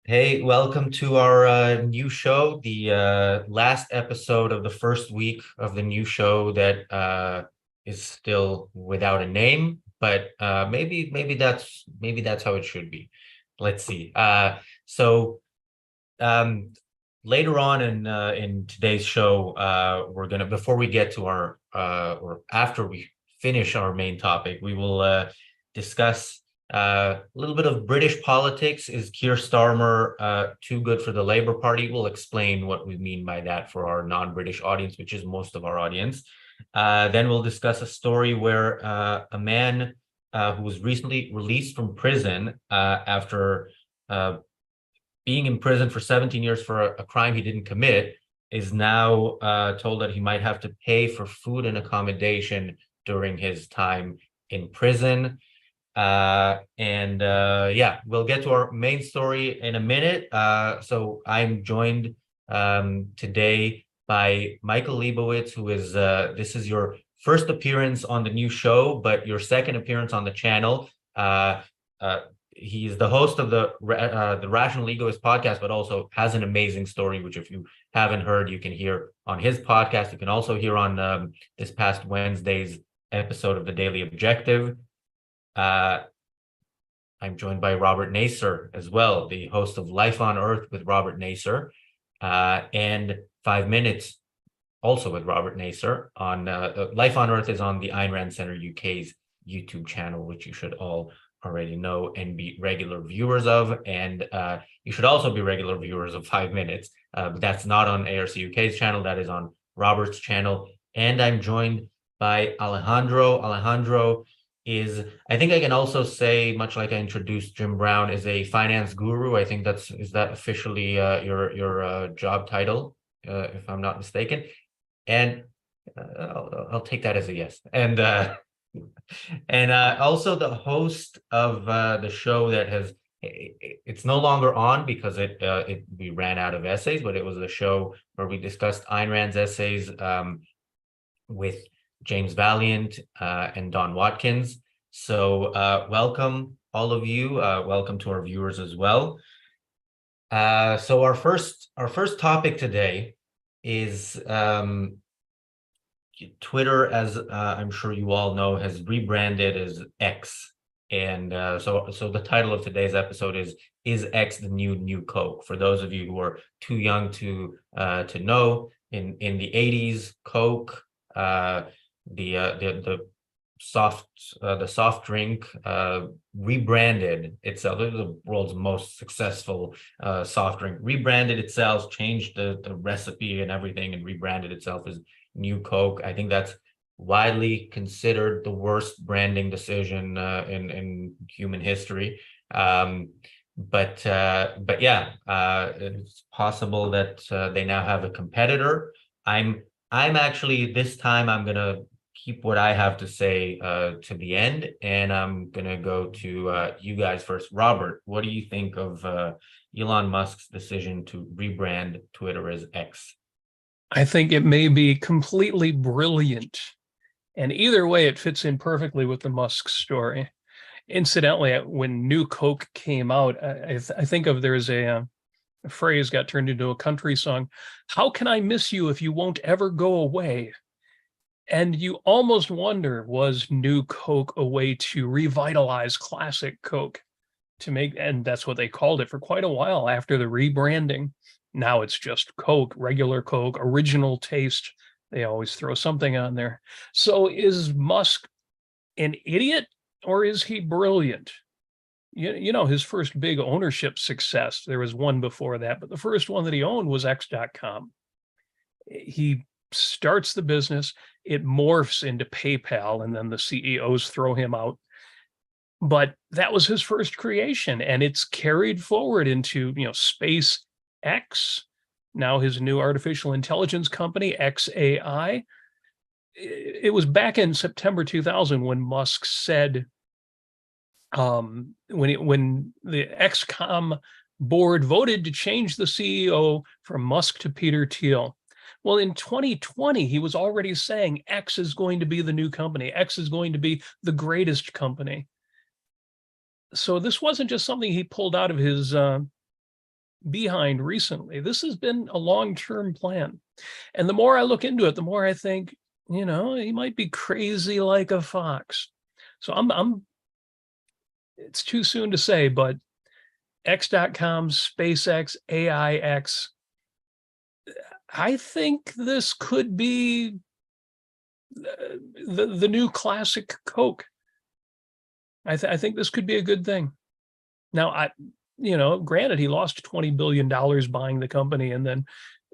Hey, welcome to our new show, the last episode of the first week of the new show that is still without a name, but maybe that's how it should be. Let's see. So um, later on in today's show, we're gonna before we get to our or after we finish our main topic, we will discuss a little bit of British politics. Is Keir Starmer too good for the Labour Party? We'll explain what we mean by that for our non-British audience, which is most of our audience. Then we'll discuss a story where a man who was recently released from prison after being in prison for 17 years for a crime he didn't commit is now told that he might have to pay for food and accommodation during his time in prison. Yeah, we'll get to our main story in a minute. So I'm joined today by Michael Leibowitz, who is this is your first appearance on the new show, but your second appearance on the channel. Uh, He's the host of the Rational Egoist podcast, but also has an amazing story, which if you haven't heard, you can hear on his podcast. You can also hear on this past Wednesday's episode of the Daily Objective. I'm joined by Robert Naser as well, the host of Life on Earth with Robert Naser, and 5 Minutes also with Robert Naser on Life on Earth is on the Ayn Rand Center UK's YouTube channel, which you should all already know and be regular viewers of. And you should also be regular viewers of 5 Minutes. But that's not on ARCUK's channel. That is on Robert's channel. And I'm joined by Alejandro. Alejandro is, I think I can also say, much like I introduced Jim Brown, is a finance guru. I think is that officially your job title, if I'm not mistaken. And I'll take that as a yes. And also the host of the show that it's no longer on because we ran out of essays, but it was a show where we discussed Ayn Rand's essays with James Valiant and Don Watkins. So welcome all of you. Welcome to our viewers as well. So our first topic today is Twitter, as I'm sure you all know, has rebranded as X. And so the title of today's episode is X the new Coke? For those of you who are too young to know, in the 80s, Coke, the soft drink, rebranded itself. It was the world's most successful soft drink. Rebranded itself, changed the recipe and everything, and rebranded itself as New Coke. I think that's widely considered the worst branding decision in human history. But yeah, it's possible that they now have a competitor. I'm actually, this time I'm gonna keep what I have to say to the end, and I'm gonna go to you guys first. Robert, what do you think of Elon Musk's decision to rebrand Twitter as X? I think it may be completely brilliant. And either way, it fits in perfectly with the Musk story. Incidentally, when New Coke came out, I think of there's a phrase got turned into a country song. How can I miss you if you won't ever go away? And you almost wonder, was New Coke a way to revitalize classic Coke and that's what they called it for quite a while after the rebranding. Now it's just Coke, regular Coke, original taste. They always throw something on there. So is Musk an idiot or is he brilliant? You know, his first big ownership success, there was one before that, but the first one that he owned was X.com. He starts the business, it morphs into PayPal, and then the CEOs throw him out. But that was his first creation, and it's carried forward into, SpaceX, now his new artificial intelligence company, XAI. It was back in September 2000 when Musk said, when the XCOM board voted to change the CEO from Musk to Peter Thiel. Well, in 2020, he was already saying X is going to be the new company. X is going to be the greatest company. So this wasn't just something he pulled out of his behind recently. This has been a long-term plan. And the more I look into it, the more I think, he might be crazy like a fox. So it's too soon to say, but X.com, SpaceX, AIX, I think this could be the new classic Coke. I think this could be a good thing. Now, granted, he lost $20 billion buying the company and then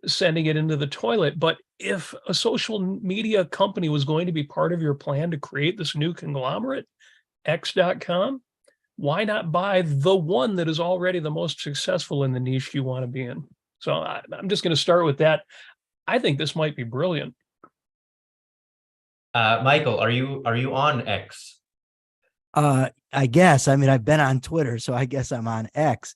sending it into the toilet. But if a social media company was going to be part of your plan to create this new conglomerate, X.com, why not buy the one that is already the most successful in the niche you want to be in? So I'm just going to start with that. I think this might be brilliant. Michael, are you on X? I guess. I mean, I've been on Twitter, so I guess I'm on X.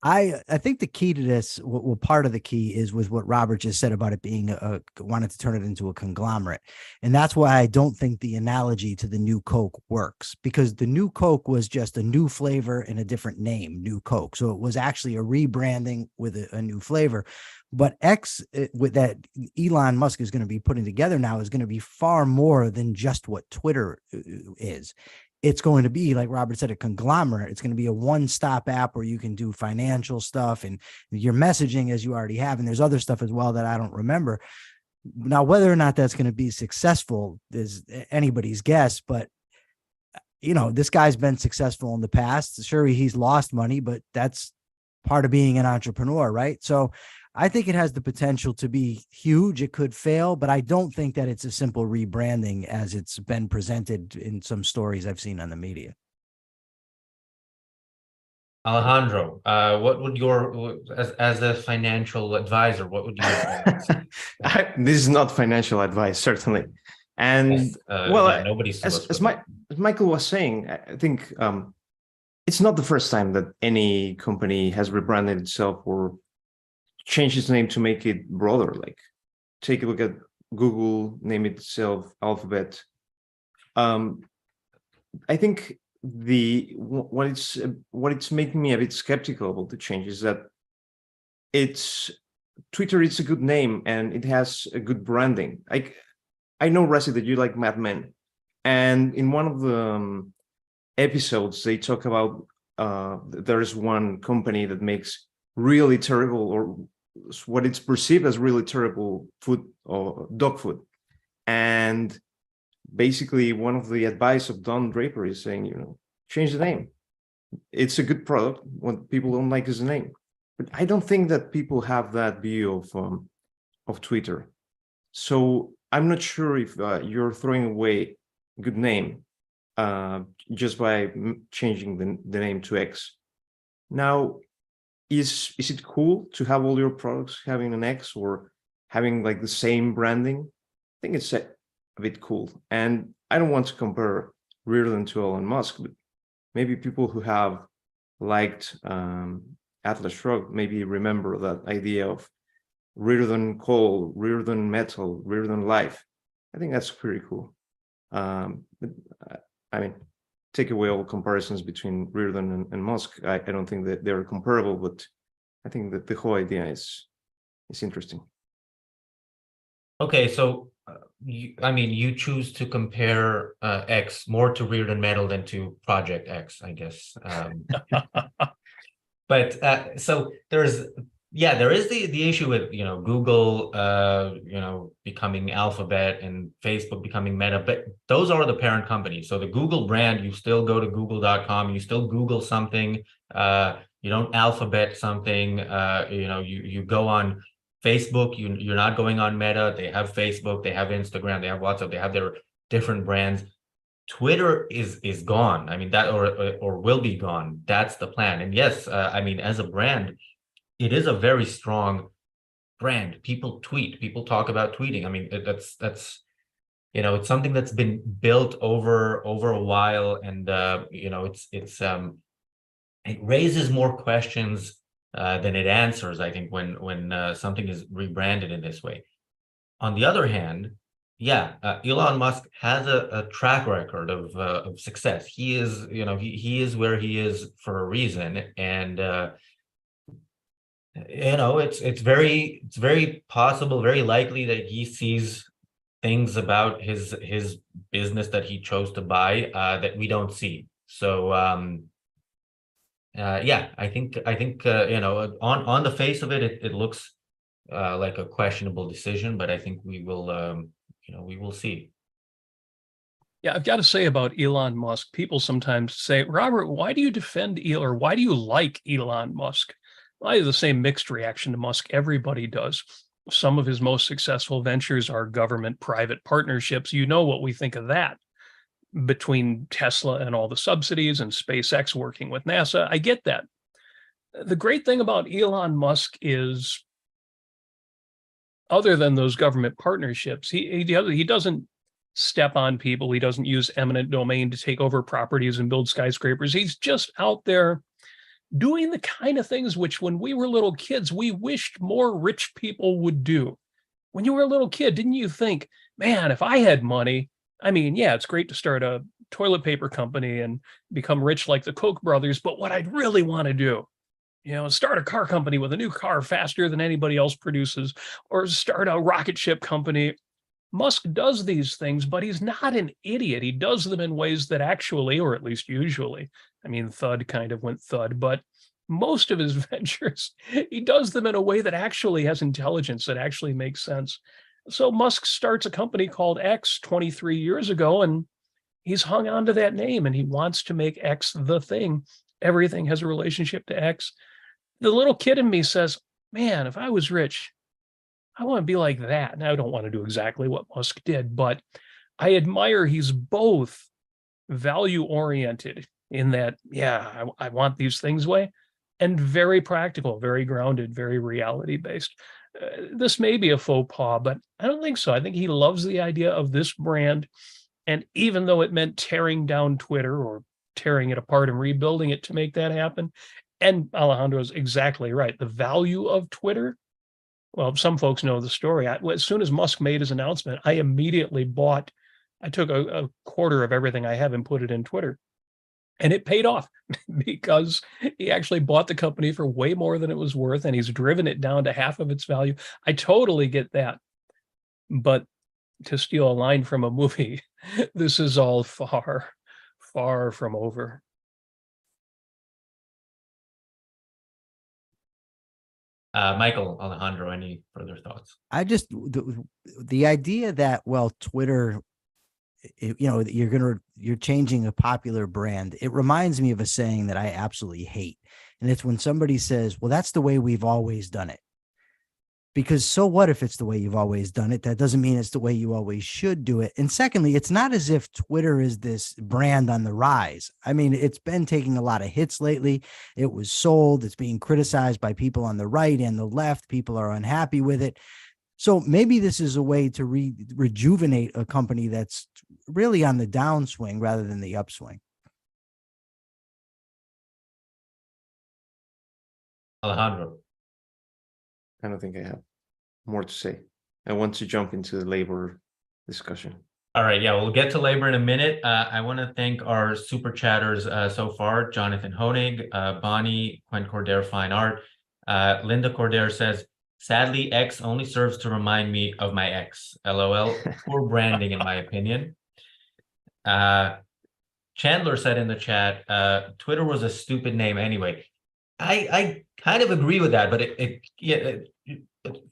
I think the key to this, well, part of the key is with what Robert just said about it being wanted to turn it into a conglomerate. And that's why I don't think the analogy to the new Coke works, because the new Coke was just a new flavor and a different name, new Coke. So it was actually a rebranding with a new flavor. But X, with that Elon Musk is going to be putting together now, is going to be far more than just what Twitter is. It's going to be, like Robert said, a conglomerate. It's going to be a one-stop app where you can do financial stuff and your messaging, as you already have. And there's other stuff as well that I don't remember. Now, whether or not that's going to be successful is anybody's guess. But, this guy's been successful in the past. Sure, he's lost money, but that's part of being an entrepreneur, right? So I think it has the potential to be huge. It could fail, but I don't think that it's a simple rebranding as it's been presented in some stories I've seen on the media. Alejandro, what would as a financial advisor, what would you this is not financial advice, certainly. And yes, yeah, nobody's as Michael was saying, I think it's not the first time that any company has rebranded itself or changed its name to make it broader. Like, take a look at Google, name itself Alphabet. I think what it's making me a bit skeptical about the change is that Twitter is a good name and it has a good branding. I know, Rasi, that you like Mad Men, and in one of the episodes they talk about there's one company that makes really terrible, or what it's perceived as really terrible food, or dog food. And basically one of the advice of Don Draper is saying, change the name. It's a good product. What people don't like is the name. But I don't think that people have that view of Twitter. So I'm not sure if you're throwing away a good name just by changing the name to X. Now, is it cool to have all your products having an X or having like the same branding? I think it's a bit cool. And I don't want to compare Reardon to Elon Musk, but maybe people who have liked Atlas Shrugged maybe remember that idea of Reardon Coal, Reardon Metal, Reardon Life. I think that's pretty cool. But, I mean, take away all comparisons between Reardon and Musk. I don't think that they're comparable, but I think that the whole idea is interesting. Okay, so you choose to compare X more to Reardon Metal than to Project X, I guess. But so there is the issue with Google becoming Alphabet and Facebook becoming Meta, but those are the parent companies. So the Google brand, you still go to google.com, you still Google something, you don't Alphabet something, you go on Facebook, you're not going on Meta. They have Facebook, they have Instagram, they have WhatsApp, they have their different brands. Twitter is gone. I mean, that or will be gone. That's the plan. And yes, as a brand, it is a very strong brand. People tweet, people talk about tweeting. I mean, that's it's something that's been built over a while, and it raises more questions than it answers, I think, when something is rebranded in this way. On the other hand, Elon Musk has a track record of success. He is, he is where he is for a reason, and It's very possible, very likely that he sees things about his business that he chose to buy that we don't see. So yeah, I think on the face of it, it looks like a questionable decision, but I think we will see. Yeah, I've got to say about Elon Musk, people sometimes say, Robert, why do you defend Elon, or why do you like Elon Musk? I have the same mixed reaction to Musk. Everybody does. Some of his most successful ventures are government-private partnerships. You know what we think of that, between Tesla and all the subsidies and SpaceX working with NASA. I get that. The great thing about Elon Musk is, other than those government partnerships, he doesn't step on people. He doesn't use eminent domain to take over properties and build skyscrapers. He's just out there doing the kind of things which, when we were little kids, we wished more rich people would do. When you were a little kid, didn't you think, man, if I had money, I mean, yeah, it's great to start a toilet paper company and become rich like the Koch brothers, but what I'd really want to do, start a car company with a new car faster than anybody else produces, or start a rocket ship company. Musk does these things, but he's not an idiot. He does them in ways that actually, or at least usually, I mean, Thud kind of went thud, but most of his ventures, he does them in a way that actually has intelligence, that actually makes sense. So Musk starts a company called X 23 years ago, and he's hung on to that name, and he wants to make X the thing. Everything has a relationship to X. The little kid in me says, man, if I was rich, I want to be like that. And I don't want to do exactly what Musk did, but I admire he's both value oriented in that, yeah, I want these things way, and very practical, very grounded, very reality based. This may be a faux pas, but I don't think so. I think he loves the idea of this brand. And even though it meant tearing down Twitter or tearing it apart and rebuilding it to make that happen, and Alejandro's exactly right, the value of Twitter, well, some folks know the story. As soon as Musk made his announcement, I immediately I took a quarter of everything I have and put it in Twitter. And it paid off because he actually bought the company for way more than it was worth, and he's driven it down to half of its value. I totally get that. But to steal a line from a movie, this is all far, far from over. Michael, Alejandro, any further thoughts? I just the idea that, well, Twitter, you're changing a popular brand. It reminds me of a saying that I absolutely hate, and it's when somebody says, well, that's the way we've always done it. Because so what if it's the way you've always done it? That doesn't mean it's the way you always should do it. And secondly, it's not as if Twitter is this brand on the rise. I mean, it's been taking a lot of hits lately. It was sold. It's being criticized by people on the right and the left. People are unhappy with it. So maybe this is a way to rejuvenate a company that's really on the downswing rather than the upswing. Alejandro. I don't think I have more to say. I want to jump into the labor discussion. All right, yeah, we'll get to labor in a minute. I want to thank our super chatters so far: Jonathan Honig, Bonnie, Quen Cordair Fine Art. Linda Cordair says, sadly, X only serves to remind me of my ex. LOL. Poor branding, in my opinion. Chandler said in the chat, Twitter was a stupid name anyway. I kind of agree with that, but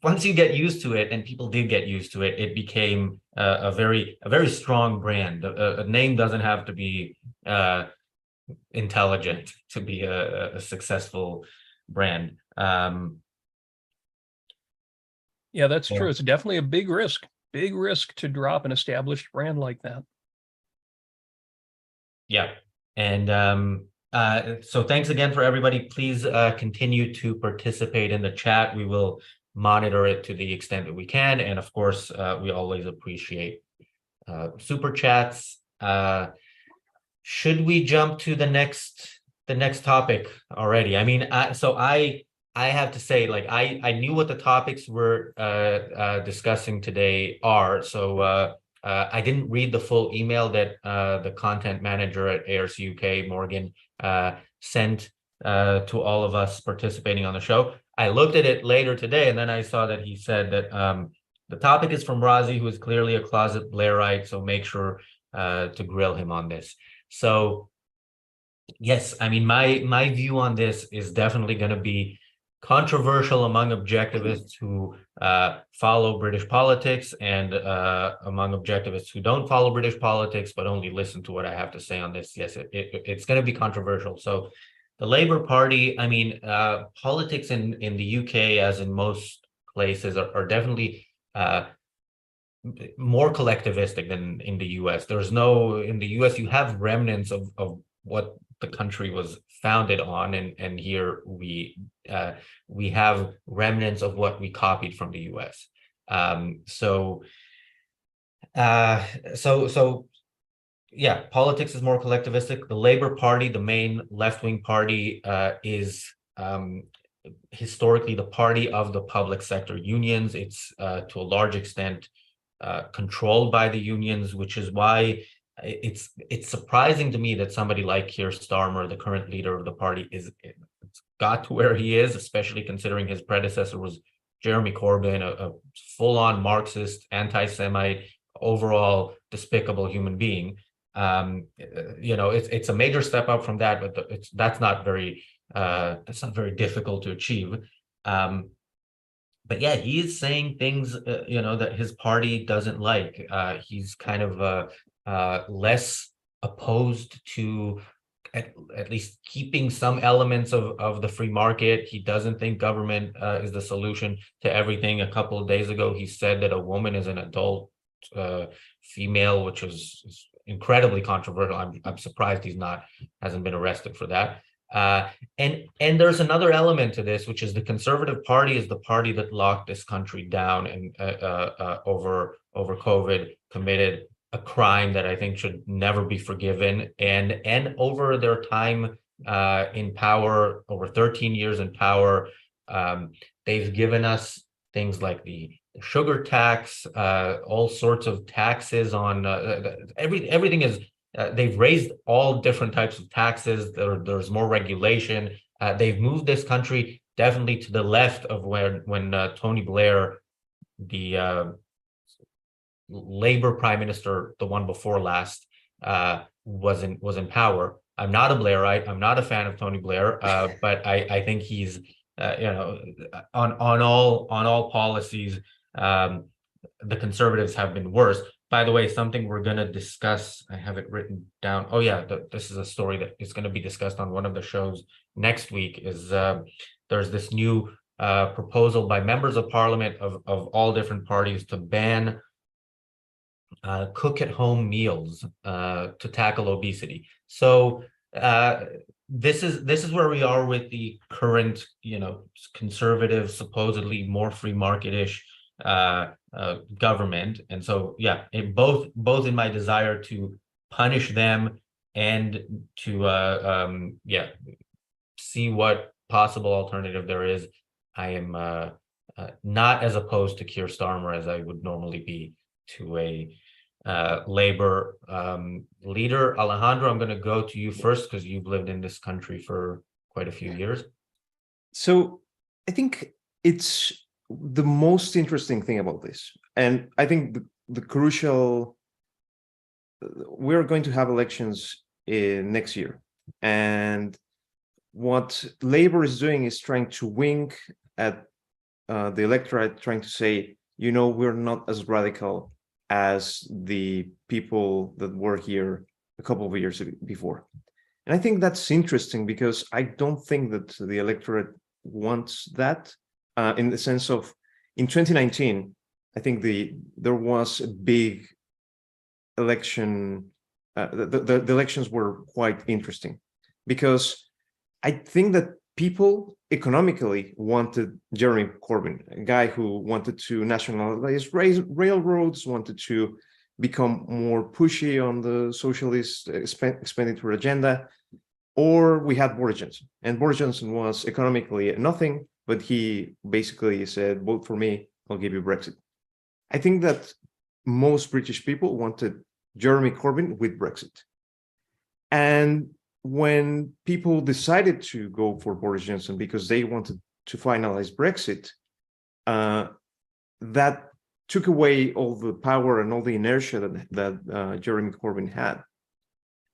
once you get used to it, and people did get used to it, it became a very strong brand. A name doesn't have to be intelligent to be a successful brand. Yeah, that's true. It's definitely a big risk to drop an established brand like that. Yeah, and so thanks again for everybody. Please continue to participate in the chat. We will monitor it to the extent that we can, and of course, we always appreciate super chats. Should we jump to the next topic already? I mean, I have to say, like, I knew what the topics we're discussing today are, so I didn't read the full email that the content manager at ARCUK, Morgan, sent to all of us participating on the show. I looked at it later today, and then I saw that he said that the topic is from Razi, who is clearly a closet Blairite, so make sure to grill him on this. So yes, I mean, my view on this is definitely going to be controversial among objectivists who follow British politics, and among objectivists who don't follow British politics but only listen to what I have to say on this. Yes, it's going to be controversial. So the Labour Party, I mean, politics in the UK, as in most places, are definitely more collectivistic than in the US. In the US, you have remnants of what the country was founded on, and here we have remnants of what we copied from the US. So yeah, politics is more collectivistic. The Labour Party, the main left-wing party, is historically the party of the public sector unions. It's to a large extent controlled by the unions, which is why it's surprising to me that somebody like Keir Starmer, the current leader of the party, got to where he is, especially considering his predecessor was Jeremy Corbyn, a full-on Marxist, anti-Semite, overall despicable human being. It's a major step up from that, but that's not very difficult to achieve. But yeah, he's saying things, that his party doesn't like. He's kind of less opposed to at least keeping some elements of the free market. He doesn't think government is the solution to everything. A couple of days ago, he said that a woman is an adult female, which is incredibly controversial. I'm surprised hasn't been arrested for that. And there's another element to this, which is the Conservative Party is the party that locked this country down and over COVID, committed a crime that I think should never be forgiven. And over their time in power, over 13 years in power, they've given us things like the sugar tax, all sorts of taxes on everything is. They've raised all different types of taxes. There's more regulation. They've moved this country definitely to the left of when Tony Blair, the Labour Prime Minister, the one before last, was in power. I'm not a Blairite. I'm not a fan of Tony Blair, but I think he's on all policies. The Conservatives have been worse. By the way, something we're going to discuss, I have it written down. Oh yeah, this is a story that is going to be discussed on one of the shows next week, is there's this new proposal by members of parliament of all different parties to ban cook-at-home meals to tackle obesity. So this is where we are with the current, conservative, supposedly more free market-ish government. And so yeah, both in my desire to punish them and to see what possible alternative there is, I am not as opposed to Keir Starmer as I would normally be to a Labour leader. Alejandro, I'm going to go to you first because you've lived in this country for quite a few years. So I think it's the most interesting thing about this, and I think the crucial, we're going to have elections next year, and what Labour is doing is trying to wink at the electorate, trying to say, we're not as radical as the people that were here a couple of years before. And I think that's interesting because I don't think that the electorate wants that. In the sense of, in 2019, I think there was a big election. The elections were quite interesting because I think that people economically wanted Jeremy Corbyn, a guy who wanted to nationalize railroads, wanted to become more pushy on the socialist expenditure agenda, or we had Boris Johnson. And Boris Johnson was economically nothing, but he basically said, vote for me, I'll give you Brexit. I think that most British people wanted Jeremy Corbyn with Brexit. And when people decided to go for Boris Johnson because they wanted to finalize Brexit, that took away all the power and all the inertia that Jeremy Corbyn had,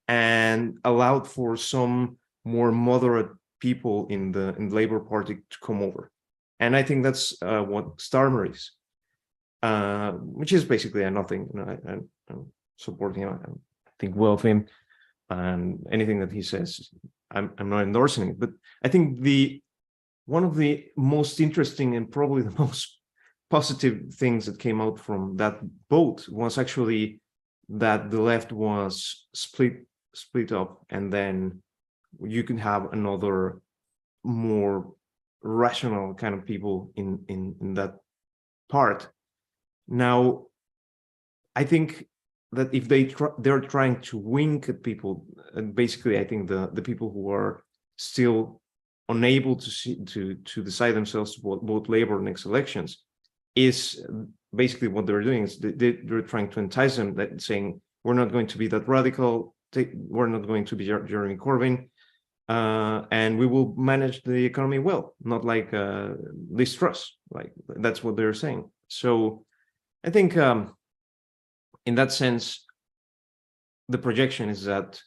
and allowed for some more moderate people in the Labour Party to come over. And I think that's what Starmer is, which is basically a nothing. I'm supporting him. I think well of him, and anything that he says, I'm not endorsing it. But I think one of the most interesting and probably the most positive things that came out from that vote was actually that the left was split up, and then you can have another more rational kind of people in that part. Now, I think that if they're trying to wink at people, and basically I think the people who are still unable to decide themselves to vote Labour next elections, is basically what they're doing is they're trying to entice them, that saying, we're not going to be that radical, we're not going to be Jeremy Corbyn, and we will manage the economy well, not like Liz Truss. Like, that's what they're saying. So I think in that sense, the projection is that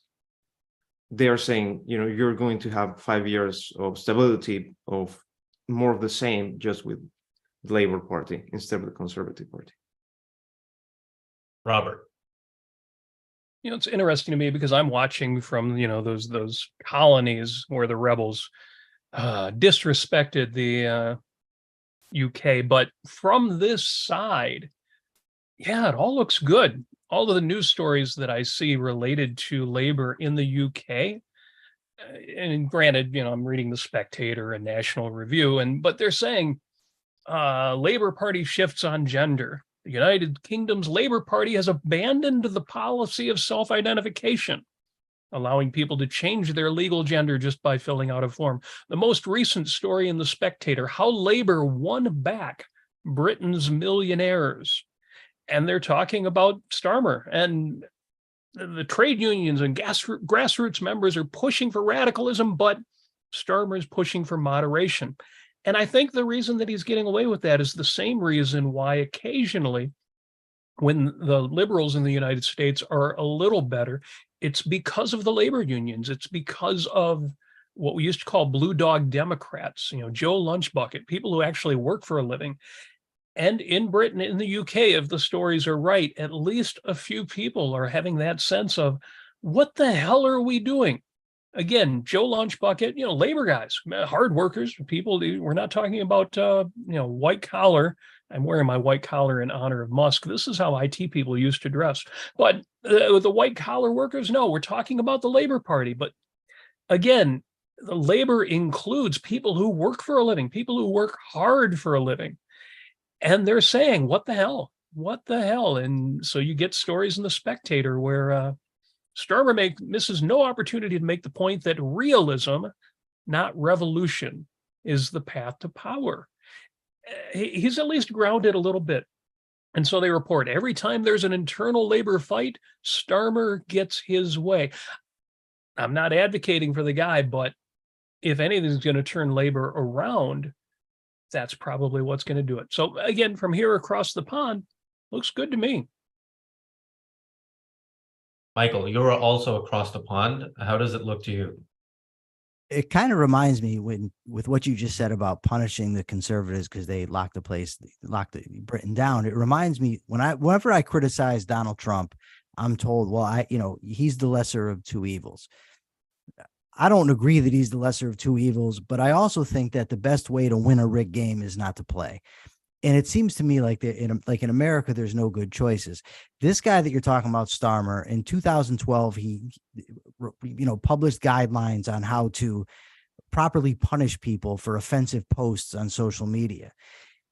they are saying, you're going to have 5 years of stability, of more of the same, just with the Labour Party instead of the Conservative Party. Robert. It's interesting to me because I'm watching from, those colonies where the rebels disrespected the UK. But from this side, yeah, it all looks good. All of the news stories that I see related to Labour in the UK, and granted, I'm reading The Spectator and National Review, but they're saying Labour Party shifts on gender. The United Kingdom's Labour Party has abandoned the policy of self-identification, allowing people to change their legal gender just by filling out a form. The most recent story in The Spectator, how Labour won back Britain's millionaires. And they're talking about Starmer, and the trade unions and grassroots members are pushing for radicalism, but Starmer is pushing for moderation. And I think the reason that he's getting away with that is the same reason why occasionally, when the liberals in the United States are a little better, it's because of the labor unions. It's because of what we used to call blue dog Democrats, Joe Lunchbucket, people who actually work for a living. And in Britain, in the UK, if the stories are right, at least a few people are having that sense of, what the hell are we doing? Again, Joe Lunchbucket, labor guys, hard workers, people. We're not talking about, white collar. I'm wearing my white collar in honor of Musk. This is how IT people used to dress. But the white collar workers, no, we're talking about the Labor Party. But again, the labor includes people who work for a living, people who work hard for a living. And they're saying, what the hell? What the hell? And so you get stories in The Spectator where Starmer misses no opportunity to make the point that realism, not revolution, is the path to power. He's at least grounded a little bit. And so they report every time there's an internal labor fight, Starmer gets his way. I'm not advocating for the guy, but if anything's going to turn labor around, that's probably what's going to do it. So again, from here across the pond, looks good to me. Michael, you're also across the pond. How does it look to you? It kind of reminds me with what you just said about punishing the conservatives because they locked Britain down. It reminds me whenever I criticize Donald Trump, I'm told, well, he's the lesser of two evils. I don't agree that he's the lesser of two evils, but I also think that the best way to win a rigged game is not to play. And it seems to me like in America, there's no good choices. This guy that you're talking about, Starmer, in 2012, he, published guidelines on how to properly punish people for offensive posts on social media.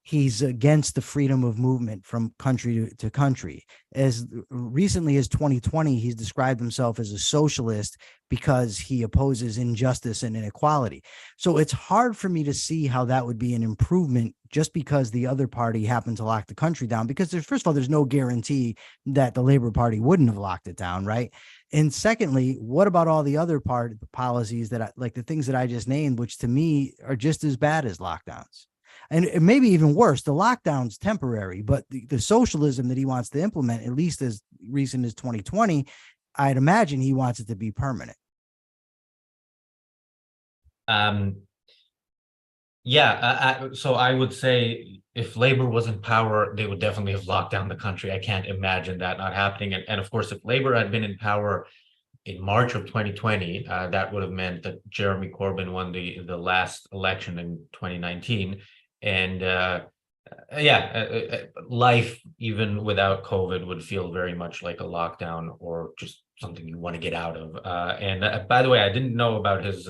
He's against the freedom of movement from country to country. As recently as 2020, he's described himself as a socialist because he opposes injustice and inequality. So it's hard for me to see how that would be an improvement just because the other party happened to lock the country down, because first of all, there's no guarantee that the Labor Party wouldn't have locked it down, right? And secondly, what about all the other policies that like the things that I just named, which to me are just as bad as lockdowns? And maybe even worse, the lockdown's temporary, but the socialism that he wants to implement, at least as recent as 2020, I'd imagine he wants it to be permanent. So I would say if Labor was in power, they would definitely have locked down the country. I can't imagine that not happening. And of course, if Labor had been in power in March of 2020, that would have meant that Jeremy Corbyn won the last election in 2019. And life, even without COVID, would feel very much like a lockdown or just something you want to get out of. And by the way, I didn't know about his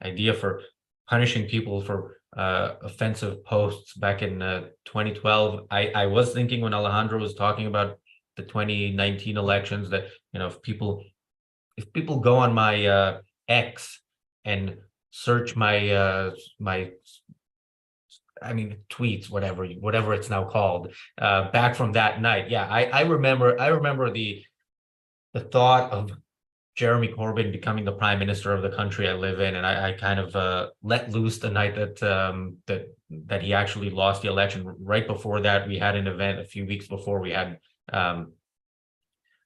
idea for punishing people for offensive posts back in 2012. I was thinking when Alejandro was talking about the 2019 elections that, if people go on my X and search my tweets, whatever it's now called, back from that night. Yeah, I remember the thought of Jeremy Corbyn becoming the prime minister of the country I live in, and I kind of let loose the night that he actually lost the election. Right before that, we had an event a few weeks before. We had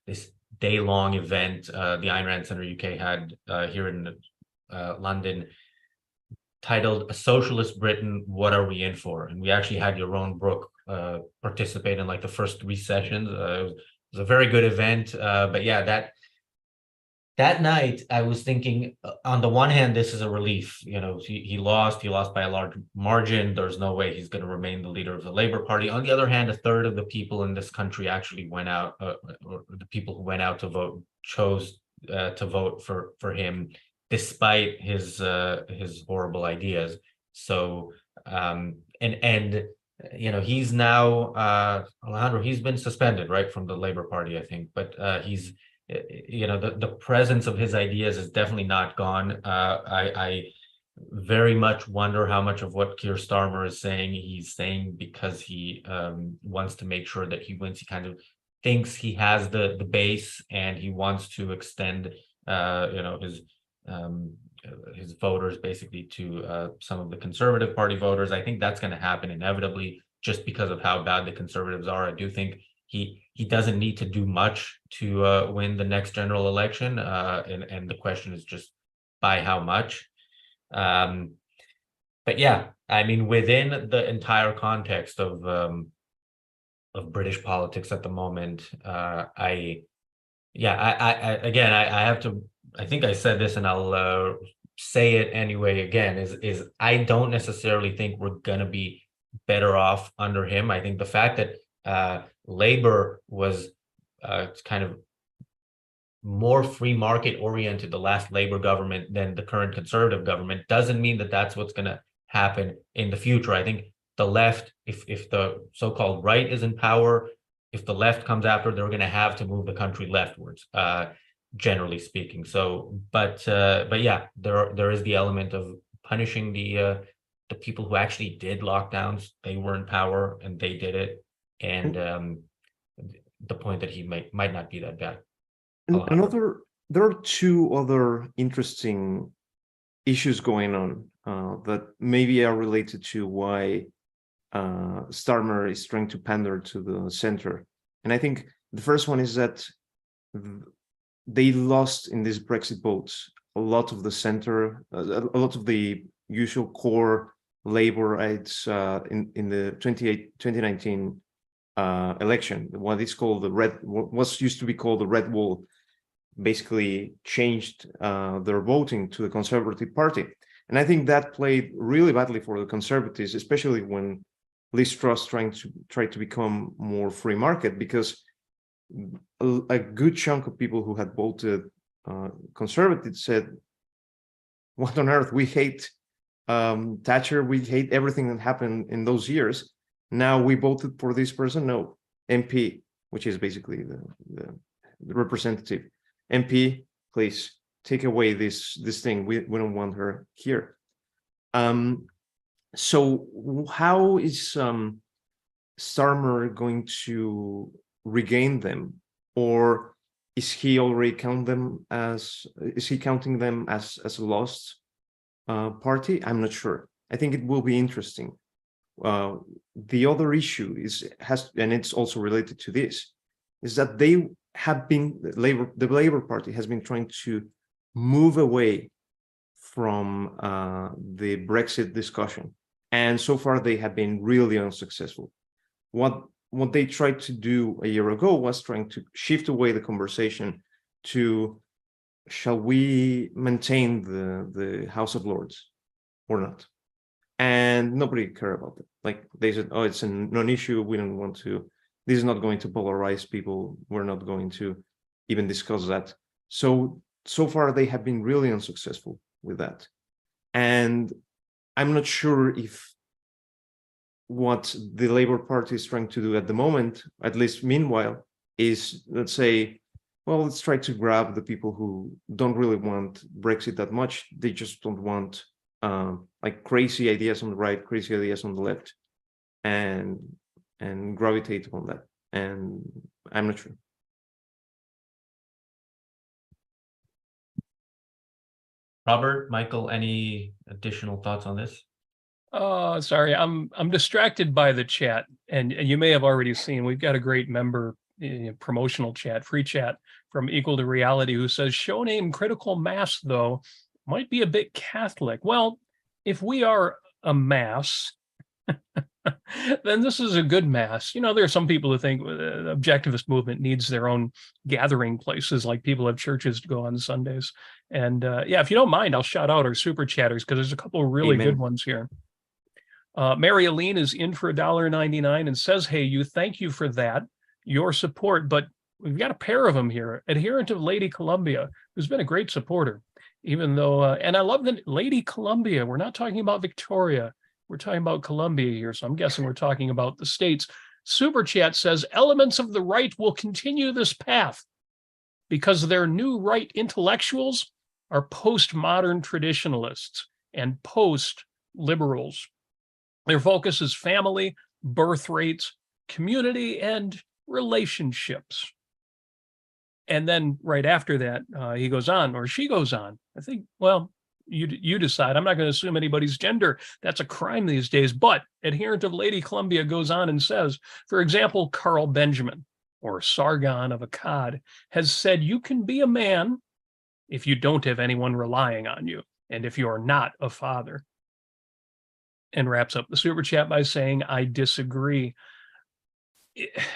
this day-long event the Ayn Rand Center UK had here in London, titled "A Socialist Britain, What Are We In For?" And we actually had Yaron Brook participate in like the first 3 sessions. It was a very good event. But yeah, that night I was thinking, on the one hand, this is a relief. He lost by a large margin. There's no way he's going to remain the leader of the Labour Party. On the other hand, a third of the people in this country actually went out, or the people who went out to vote chose to vote for him, despite his horrible ideas. So he's now Alejandro, he's been suspended, right, from the Labour Party, I think, but he's the presence of his ideas is definitely not gone. I very much wonder how much of what Keir Starmer is saying, he's saying because he wants to make sure that he wins. He kind of thinks he has the base, and he wants to extend his voters basically to some of the Conservative Party voters. I think that's going to happen inevitably, just because of how bad the Conservatives are. I do think he doesn't need to do much to win the next general election, and the question is just by how much. But yeah, within the entire context of British politics at the moment, I have to. I think I said this, and I'll say it anyway again. Is I don't necessarily think we're gonna be better off under him. I think the fact that Labour was kind of more free market oriented, the last Labour government, than the current Conservative government, doesn't mean that that's what's going to happen in the future. I think the left, if the so-called right is in power, if the left comes after, they're going to have to move the country leftwards, generally speaking. So, but yeah, there is the element of punishing the people who actually did lockdowns. They were in power and they did it. And the point that he might not be that bad. There are 2 other interesting issues going on that maybe are related to why Starmer is trying to pander to the center. And I think the first one is that they lost in these Brexit votes a lot of the center, a lot of the usual core Labourites in the 2019 election. What is called what's used to be called the Red Wall, basically changed their voting to the Conservative Party. And I think that played really badly for the Conservatives, especially when Liz Truss tried to become more free market, because a good chunk of people who had voted Conservative said, what on earth, we hate Thatcher, we hate everything that happened in those years. Now we voted for this person. No, MP, which is basically the representative. MP, please take away this thing. We don't want her here. So how is Starmer going to regain them, or is he already counting them as a lost party? I'm not sure. I think it will be interesting. The other issue and it's also related to this, is that the Labour Party has been trying to move away from the Brexit discussion, and so far they have been really unsuccessful. What they tried to do a year ago was trying to shift away the conversation to, shall we maintain the House of Lords or not? And nobody cared about it. Like, they said, oh, it's a non-issue. We don't want to. This is not going to polarize people. We're not going to even discuss that. So far they have been really unsuccessful with that. And I'm not sure if what the Labour Party is trying to do at the moment, at least meanwhile, is, let's say, well, let's try to grab the people who don't really want Brexit that much. They just don't want like crazy ideas on the right, crazy ideas on the left, and gravitate on that. And I'm not sure. Robert, Michael, any additional thoughts on this? Oh, sorry, I'm distracted by the chat, and you may have already seen we've got a great member promotional chat, free chat from Equal to Reality, who says show name critical mass though might be a bit Catholic. Well, if we are a mass, then this is a good mass. You know, there are some people who think the objectivist movement needs their own gathering places, like people have churches to go on Sundays. And yeah, if you don't mind, I'll shout out our super chatters because there's a couple of really good ones here. Mary Aline is in for $1.99 and says, hey, thank you for that, your support, but we've got a pair of them here. Adherent of Lady Columbia, who's been a great supporter, even though, and I love that Lady Columbia, we're not talking about Victoria, we're talking about Columbia here, so I'm guessing we're talking about the states. Super Chat says, elements of the right will continue this path because their new right intellectuals are postmodern traditionalists and post-liberals. Their focus is family, birth rates, community, and relationships. And then right after that, he goes on, or she goes on. I think, well, you decide. I'm not going to assume anybody's gender. That's a crime these days. But adherent of Lady Columbia goes on and says, for example, Carl Benjamin, or Sargon of Akkad, has said you can be a man if you don't have anyone relying on you, and if you're not a father. And wraps up the super chat by saying, I disagree.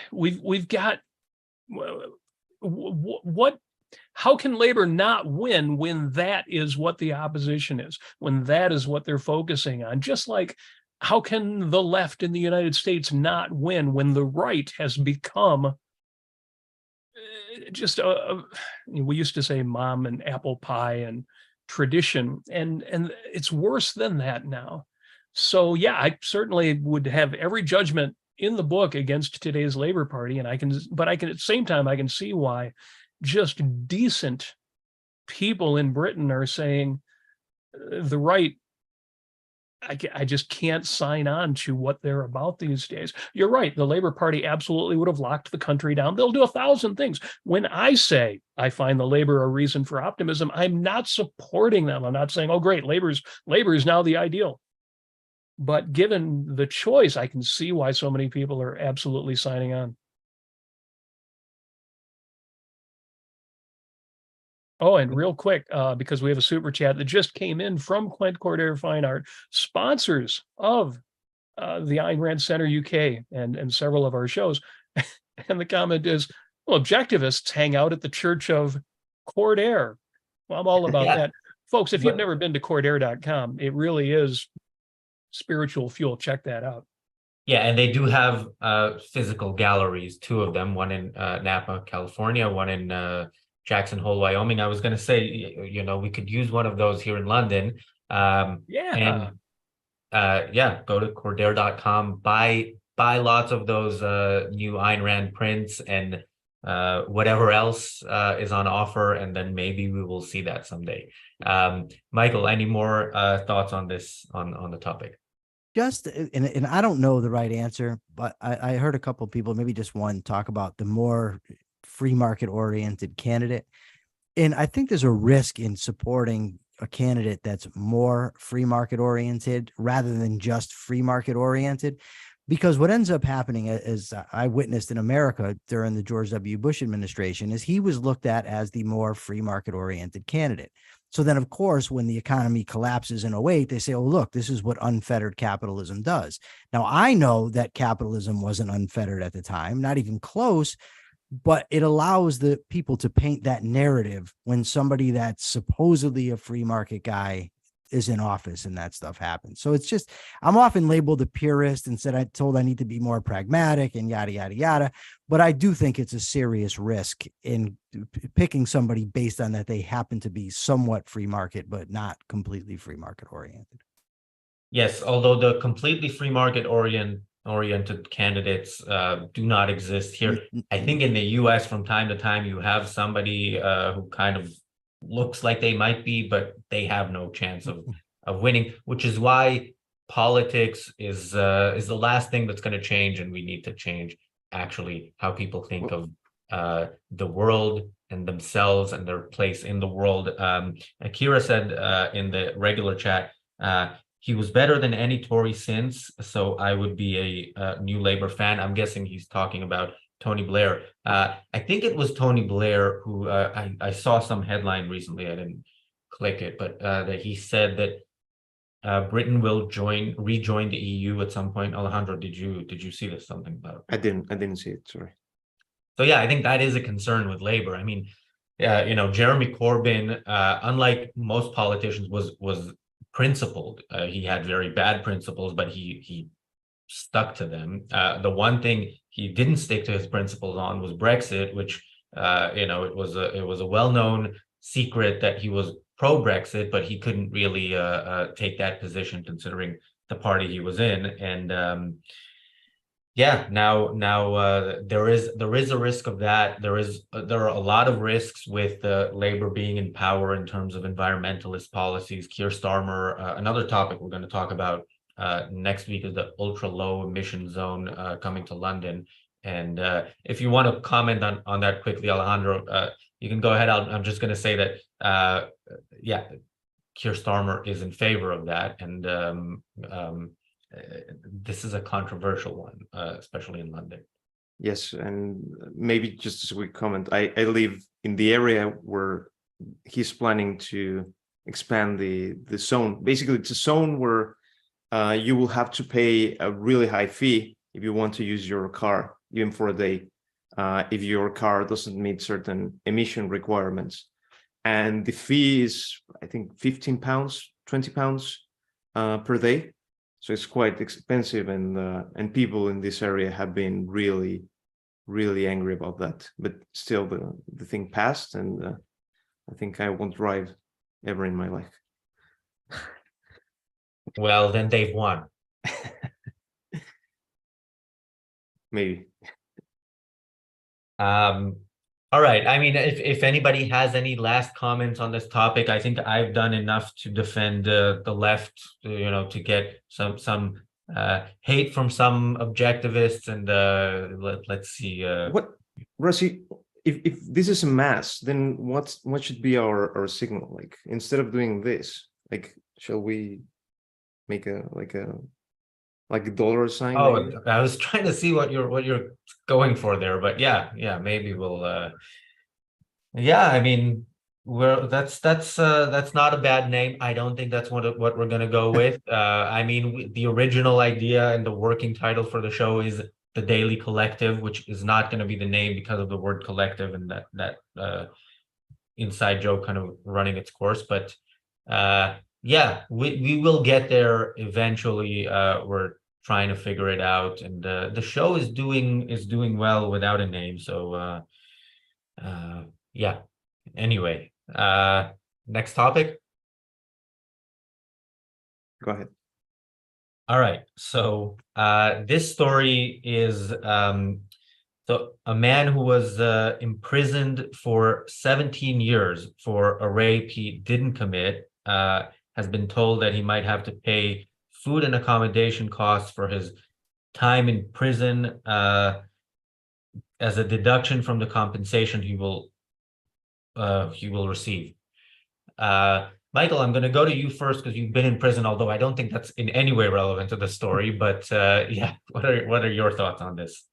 We've got what, how can labor not win when that is what the opposition is, when that is what they're focusing on? Just like, how can the left in the United States not win when the right has become just we used to say mom and apple pie and tradition, and it's worse than that now. So yeah, I certainly would have every judgment in the book against today's Labor Party, and I can at the same time, I can see why just decent people in Britain are saying the right, I just can't sign on to what they're about these days. You're right. The Labor Party absolutely would have locked the country down. They'll do 1,000 things. When I say I find the Labor a reason for optimism, I'm not supporting them. I'm not saying, oh, great, Labor is now the ideal. But given the choice, I can see why so many people are absolutely signing on. Oh, and real quick, because we have a super chat that just came in from Clint Cordair Fine Art, sponsors of the Ayn Rand Center UK and several of our shows. And the comment is, well, objectivists hang out at the Church of Cordair. Well, I'm all about that. Folks, if you've never been to cordair.com, it really is spiritual fuel. Check that out. Yeah, and they do have physical galleries, 2 of them, one in Napa, California, one in Jackson Hole, Wyoming. I was going to say, you know, we could use one of those here in London. Yeah, go to cordair.com, buy lots of those new Ayn Rand prints and whatever else is on offer, and then maybe we will see that someday. Michael, any more thoughts on this, on the topic? Just and I don't know the right answer, but I heard a couple of people, maybe just one, talk about the more free market oriented candidate. And I think there's a risk in supporting a candidate that's more free market oriented rather than just free market oriented. Because what ends up happening, as I witnessed in America during the George W. Bush administration, is he was looked at as the more free market oriented candidate. So then, of course, when the economy collapses in 08, they say, oh, look, this is what unfettered capitalism does. Now, I know that capitalism wasn't unfettered at the time, not even close, but it allows the people to paint that narrative when somebody that's supposedly a free market guy is in office and that stuff happens. So it's just, I'm often labeled a purist and said, I told I need to be more pragmatic and yada, yada, yada. But I do think it's a serious risk in picking somebody based on that they happen to be somewhat free market, but not completely free market oriented. Yes, although the completely free market oriented candidates do not exist here. I think in the US from time to time you have somebody who kind of looks like they might be, but they have no chance of winning, which is why politics is the last thing that's going to change, and we need to change actually how people think of the world and themselves and their place in the world. Akira said in the regular chat, he was better than any Tory since, so I would be a New Labour fan. I'm guessing he's talking about Tony Blair. I think it was Tony Blair who I saw some headline recently. I didn't click it, but that he said that Britain will rejoin the EU at some point. Alejandro, did you see this, something about it? I didn't see it. Sorry. So yeah, I think that is a concern with Labour. I mean, Jeremy Corbyn, unlike most politicians, was principled. He had very bad principles, but he stuck to them. The one thing he didn't stick to his principles on was Brexit, which it was a well-known secret that he was pro-Brexit, but he couldn't really take that position considering the party he was in. And now there is a risk of that. There are a lot of risks with Labour being in power in terms of environmentalist policies. Keir Starmer, another topic we're going to talk about next week, is the ultra low emission zone coming to London. And if you want to comment on that quickly, Alejandro, you can go ahead. I'm just going to say that Keir Starmer is in favor of that, and this is a controversial one, especially in London. Yes, and maybe just as a quick comment, I live in the area where he's planning to expand the zone. Basically, it's a zone where you will have to pay a really high fee if you want to use your car, even for a day, if your car doesn't meet certain emission requirements. And the fee is, I think, £15, £20 per day. So it's quite expensive, and people in this area have been really, really angry about that. But still, the thing passed, and I think I won't drive ever in my life. Well, then they've won. Maybe. All right. I mean, if anybody has any last comments on this topic, I think I've done enough to defend the left, to get some hate from some objectivists. And let's see. What, Rossi? If this is a mass, then what should be our signal? Like, instead of doing this, like, shall we make a dollar sign? Oh, maybe? I was trying to see what you're going for there, but yeah, maybe we'll. I mean, that's not a bad name. I don't think that's what we're gonna go with. I mean, the original idea and the working title for the show is The Daily Collective, which is not going to be the name because of the word collective and that inside joke kind of running its course. But we will get there eventually. We're trying to figure it out, and the show is doing well without a name. So anyway, next topic. Go ahead. All right. So this story is a man who was imprisoned for 17 years for a rape he didn't commit has been told that he might have to pay food and accommodation costs for his time in prison as a deduction from the compensation he will receive. Michael, I'm going to go to you first because you've been in prison, although I don't think that's in any way relevant to the story. But yeah, what are your thoughts on this?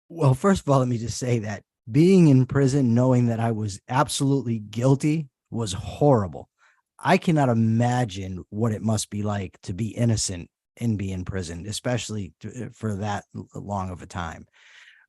Well, first of all, let me just say that being in prison, knowing that I was absolutely guilty, was horrible. I cannot imagine what it must be like to be innocent and be in prison, especially for that long of a time.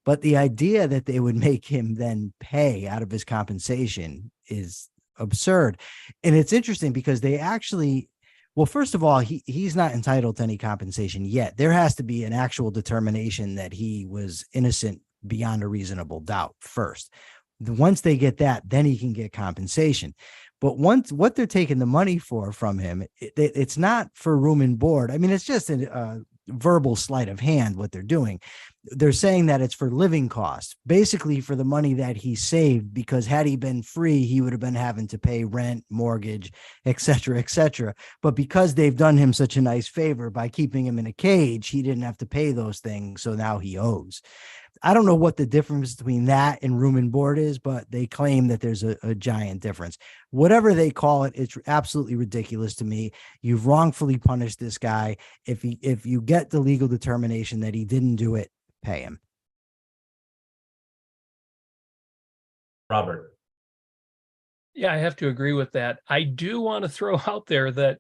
But the idea that they would make him then pay out of his compensation is absurd. And it's interesting because they actually, well, first of all, he's not entitled to any compensation yet. There has to be an actual determination that he was innocent beyond a reasonable doubt first. Once they get that, then he can get compensation. But once what they're taking the money for from him, it's not for room and board. I mean, it's just a verbal sleight of hand what they're doing. They're saying that it's for living costs, basically for the money that he saved, because had he been free, he would have been having to pay rent, mortgage, et cetera, et cetera. But because they've done him such a nice favor by keeping him in a cage, he didn't have to pay those things. So now he owes. I don't know what the difference between that and room and board is, but they claim that there's a giant difference. Whatever they call it, it's absolutely ridiculous to me. You've wrongfully punished this guy. If you get the legal determination that he didn't do it, pay him. Robert. Yeah, I have to agree with that. I do want to throw out there that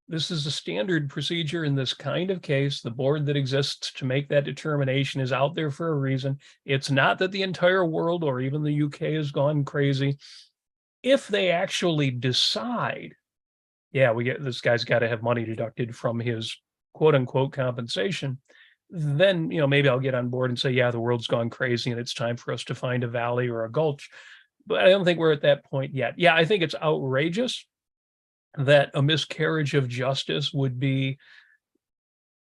this is a standard procedure in this kind of case. The board that exists to make that determination is out there for a reason. It's not that the entire world or even the UK has gone crazy. If they actually decide, yeah, this guy's got to have money deducted from his quote unquote compensation, then, maybe I'll get on board and say, yeah, the world's gone crazy and it's time for us to find a valley or a gulch. But I don't think we're at that point yet. Yeah, I think it's outrageous that a miscarriage of justice would be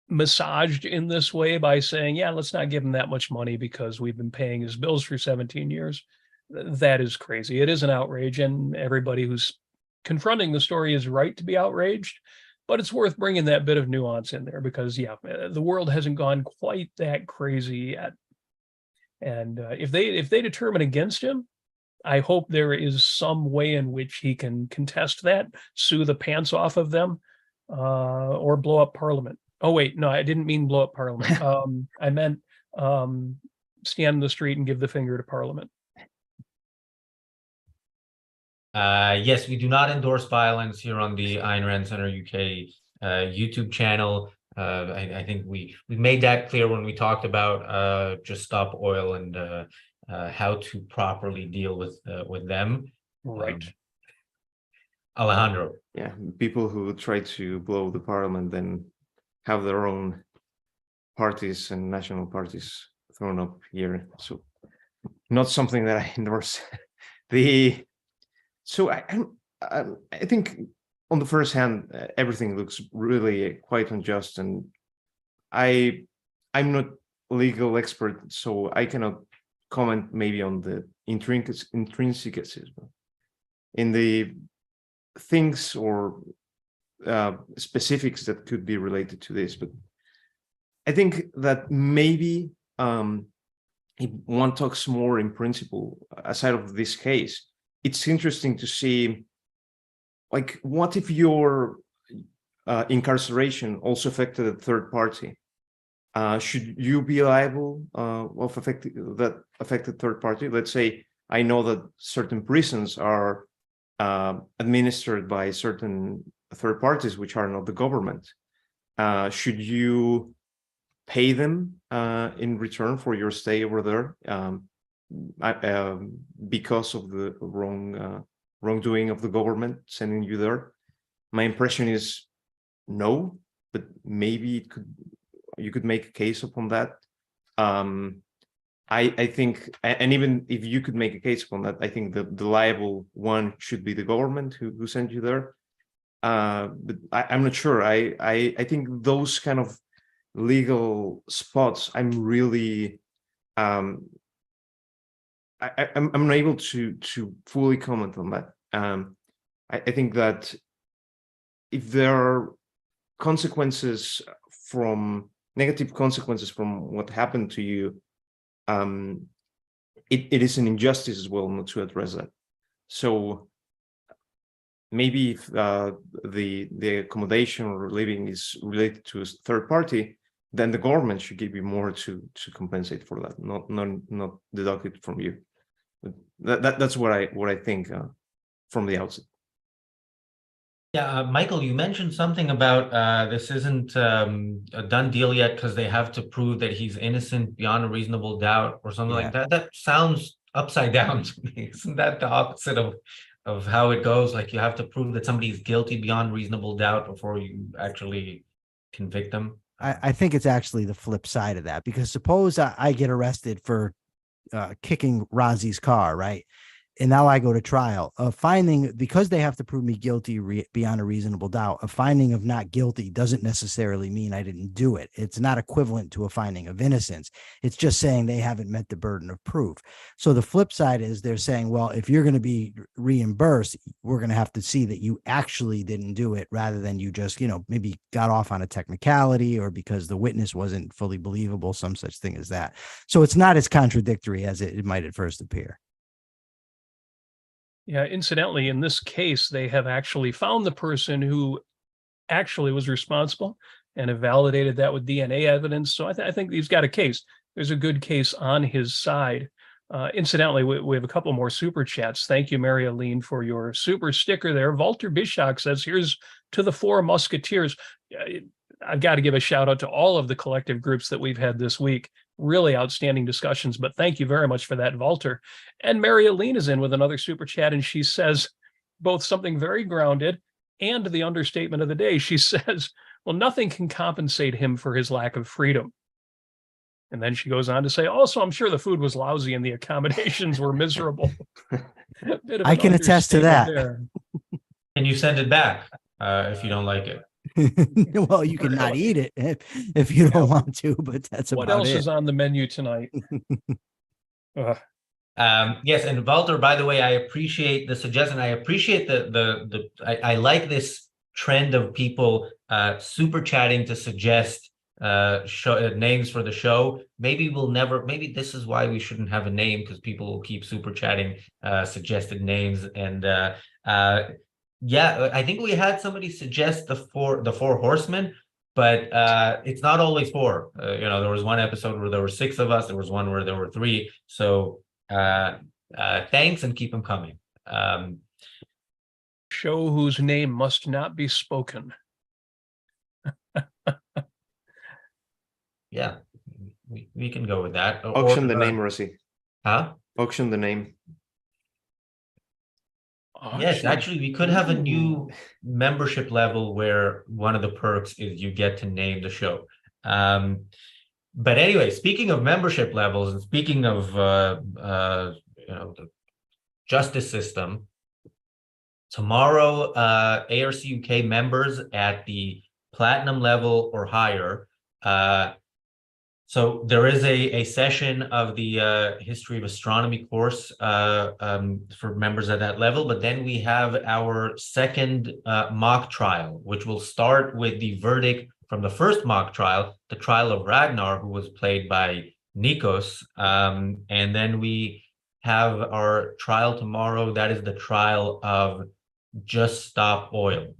massaged in this way by saying, yeah, let's not give him that much money because we've been paying his bills for 17 years. That is crazy. It is an outrage, and everybody who's confronting the story is right to be outraged, but it's worth bringing that bit of nuance in there because, yeah, the world hasn't gone quite that crazy yet. And if they determine against him, I hope there is some way in which he can contest that, sue the pants off of them, or blow up Parliament. Oh, wait, no, I didn't mean blow up Parliament. I meant stand in the street and give the finger to Parliament. Yes, we do not endorse violence here on the Ayn Rand Center UK YouTube channel. I think we made that clear when we talked about Just Stop Oil and how to properly deal with them. Right. Alejandro. Yeah, people who try to blow the parliament then have their own parties and national parties thrown up here. So not something that I endorse. So I think on the first hand, everything looks really quite unjust, and I'm not a legal expert, so I cannot comment maybe on the intrinsics in the things or specifics that could be related to this. But I think that maybe if one talks more in principle, aside of this case, it's interesting to see, like, what if your incarceration also affected a third party? Should you be liable of that affected third party? Let's say I know that certain prisons are administered by certain third parties, which are not the government. Should you pay them in return for your stay over there because of the wrongdoing of the government sending you there? My impression is no, but maybe you could make a case upon that. I think, and even if you could make a case upon that, I think the liable one should be the government who sent you there. But I'm not sure. I think those kind of legal spots, I'm really I'm unable to fully comment on that. I think that if there are consequences from negative consequences from what happened to you, it is an injustice as well not to address that. So maybe if the accommodation or living is related to a third party, then the government should give you more to compensate for that, not deduct it from you. But that's what I think from the outset. Yeah, Michael, you mentioned something about this isn't a done deal yet because they have to prove that he's innocent beyond a reasonable doubt or something like that. That sounds upside down to me. Isn't that the opposite of how it goes? Like you have to prove that somebody is guilty beyond reasonable doubt before you actually convict them. I think it's actually the flip side of that, because suppose I get arrested for kicking Razi's car, right? And now I go to trial. A finding, because they have to prove me guilty beyond a reasonable doubt, a finding of not guilty doesn't necessarily mean I didn't do it. It's not equivalent to a finding of innocence. It's just saying they haven't met the burden of proof. So the flip side is they're saying, well, if you're going to be reimbursed, we're going to have to see that you actually didn't do it rather than you just, maybe got off on a technicality or because the witness wasn't fully believable, some such thing as that. So it's not as contradictory as it might at first appear. Yeah, incidentally, in this case, they have actually found the person who actually was responsible and have validated that with DNA evidence. So I think he's got a case. There's a good case on his side. Incidentally, we have a couple more super chats. Thank you, Mary Aline, for your super sticker there. Walter Bishak says, here's to the Four Musketeers. I've got to give a shout out to all of the collective groups that we've had this week. Really outstanding discussions, but thank you very much for that, Walter. And Mary Aline is in with another super chat, and she says both something very grounded and the understatement of the day. She says, well, nothing can compensate him for his lack of freedom. And then she goes on to say, also, I'm sure the food was lousy and the accommodations were miserable. I can attest to that. And you send it back if you don't like it. Well, you can not eat it if you don't want to, but that's about it. What else is on the menu tonight? Yes, and Walter, by the way, I appreciate the suggestion. I appreciate I like this trend of people super chatting to suggest names for the show. Maybe this is why we shouldn't have a name, because people will keep super chatting suggested names. And yeah, I think we had somebody suggest the four horsemen, but it's not always four. There was one episode where there were 6 of us. There was one where there were 3. So thanks, and keep them coming. Show whose name must not be spoken. Yeah, we can go with that. Auction the name, Rossi. Huh? Auction the name. Yes, actually, we could have a new membership level where one of the perks is you get to name the show. But anyway, speaking of membership levels and speaking of the justice system, tomorrow ARCUK members at the platinum level or higher. So there is a session of the history of astronomy course for members at that level, but then we have our second mock trial, which will start with the verdict from the first mock trial, the trial of Ragnar, who was played by Nikos. And then we have our trial tomorrow. That is the trial of Just Stop Oil.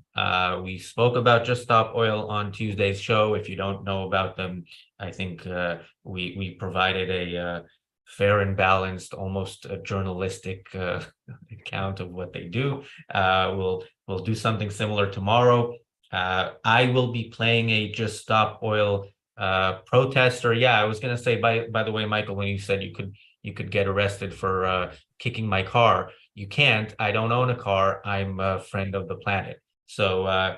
We spoke about Just Stop Oil on Tuesday's show. If you don't know about them, I think we provided a fair and balanced, almost a journalistic account of what they do. We'll do something similar tomorrow. I will be playing a Just Stop Oil protester. Yeah, I was gonna say, by the way, Michael, when you said you could get arrested for kicking my car, you can't. I don't own a car. I'm a friend of the planet. So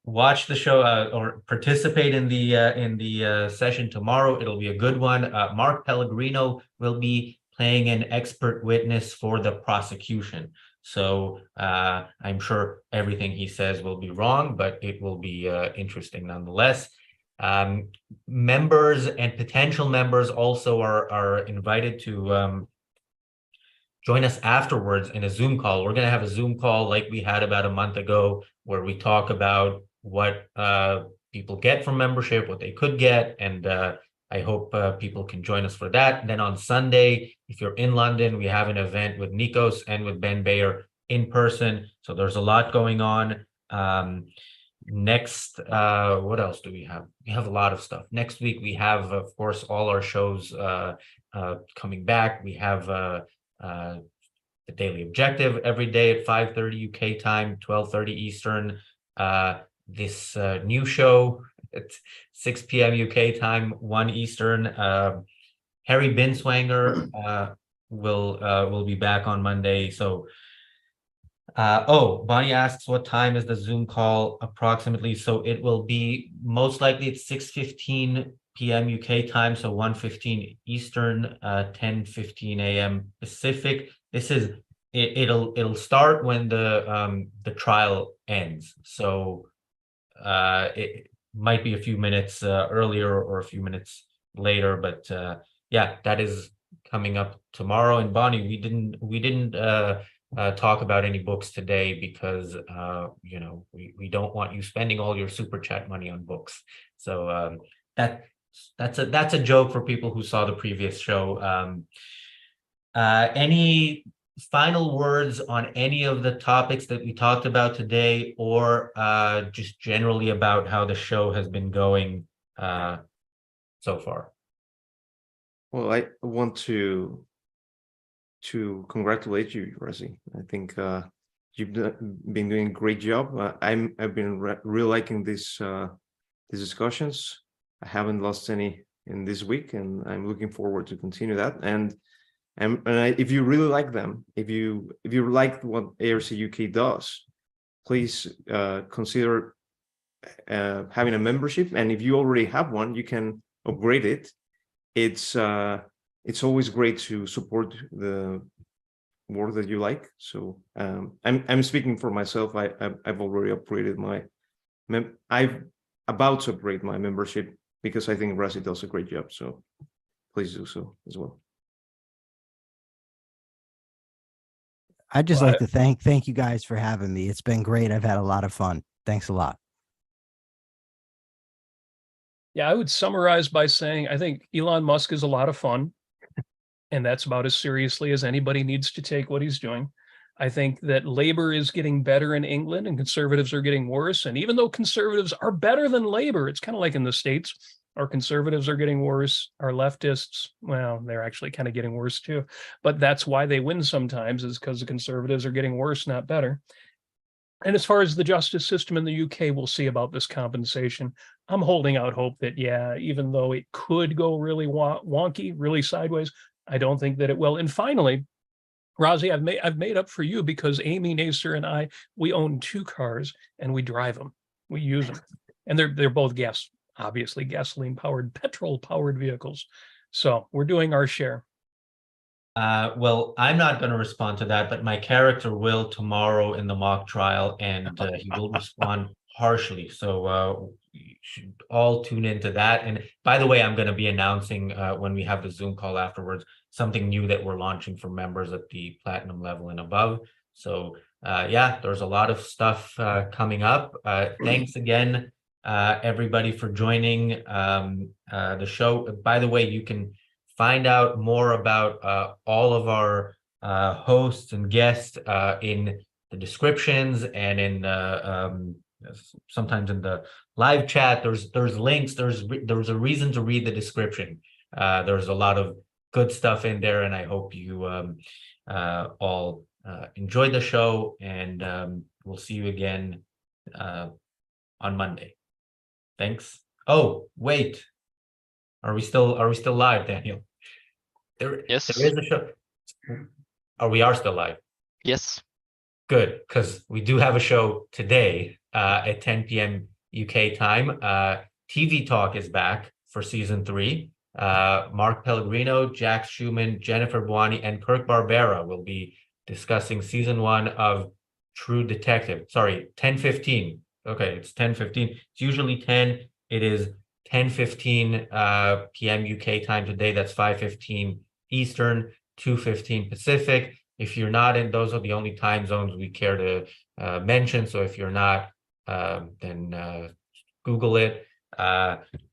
watch the show or participate in the session tomorrow. It'll be a good one. Mark Pellegrino will be playing an expert witness for the prosecution. So I'm sure everything he says will be wrong, but it will be interesting nonetheless. Members and potential members also are invited to join us afterwards in a Zoom call. We're going to have a Zoom call like we had about a month ago, where we talk about what people get from membership, what they could get, and I hope people can join us for that. And then on Sunday, if you're in London, we have an event with Nikos and with Ben Bayer in person. So there's a lot going on. Next, what else do we have? We have a lot of stuff. Next week, we have, of course, all our shows coming back. We have the Daily Objective every day at 5:30 UK time, 12:30 Eastern. This new show at 6 p.m. UK time, 1 Eastern. Harry Binswanger will be back on Monday. So Bonnie asks what time is the Zoom call approximately. So it will be most likely at 6:15 p.m. UK time, so 1:15 Eastern, 10:15 a.m. Pacific. It'll start when the trial ends. So it might be a few minutes earlier or a few minutes later, but yeah, that is coming up tomorrow. And Bonnie, we didn't talk about any books today because we don't want you spending all your super chat money on books. So that's a joke for people who saw the previous show. Any final words on any of the topics that we talked about today, or just generally about how the show has been going so far? Well, I want to congratulate you, Resi. I think you've been doing a great job. I've been really liking these discussions. I haven't lost any in this week, and I'm looking forward to continue that. And if you really like them, if you like what ARC UK does, please consider having a membership. And if you already have one, you can upgrade it. It's always great to support the work that you like. So I'm speaking for myself. I've already upgraded I'm about to upgrade my membership because I think Rasi does a great job. So please do so as well. I'd just like to thank you guys for having me. It's been great. I've had a lot of fun. Thanks a lot. Yeah, I would summarize by saying I think Elon Musk is a lot of fun, and that's about as seriously as anybody needs to take what he's doing. I think that labor is getting better in England and conservatives are getting worse. And even though conservatives are better than labor, it's kind of like in the States, our conservatives are getting worse. Our leftists, well, they're actually kind of getting worse too. But that's why they win sometimes, is because the conservatives are getting worse, not better. And as far as the justice system in the UK, we'll see about this compensation. I'm holding out hope that, yeah, even though it could go really wonky, really sideways, I don't think that it will. And finally, Razi, I've made up for you because Amy Nacer and I, we own 2 cars and we drive them. We use them. And they're both obviously gasoline-powered, petrol-powered vehicles. So we're doing our share. Well, I'm not going to respond to that, but my character will tomorrow in the mock trial, and he will respond harshly. So you should all tune into that. And by the way, I'm going to be announcing when we have the Zoom call afterwards, something new that we're launching for members at the platinum level and above. So yeah, there's a lot of stuff coming up. Thanks again, everybody, for joining the show. By the way, you can find out more about all of our hosts and guests in the descriptions and in sometimes in the live chat. There's links. There's a reason to read the description. There's a lot of good stuff in there, and I hope you all enjoyed the show. And we'll see you again on Monday. Thanks. Oh, wait. Are we still live, Daniel? Yes. There is a show. We are still live. Yes. Good, because we do have a show today at 10 p.m. UK time. TV Talk is back for season 3. Mark Pellegrino, Jack Schumann, Jennifer Buoni, and Kirk Barbera will be discussing season 1 of True Detective. Sorry, 10:15. Okay, it's 10:15. It's usually 10. It is 10:15 p.m. UK time today. That's 5:15 Eastern, 2:15 Pacific. If you're not in, those are the only time zones we care to mention. So if you're not, then Google it.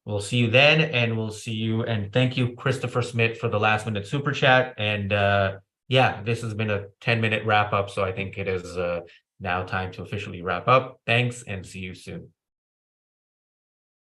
We'll see you then, and we'll see you. And thank you, Christopher Smith, for the last minute super chat. And yeah, this has been a 10-minute wrap up. So I think it is now time to officially wrap up. Thanks, and see you soon.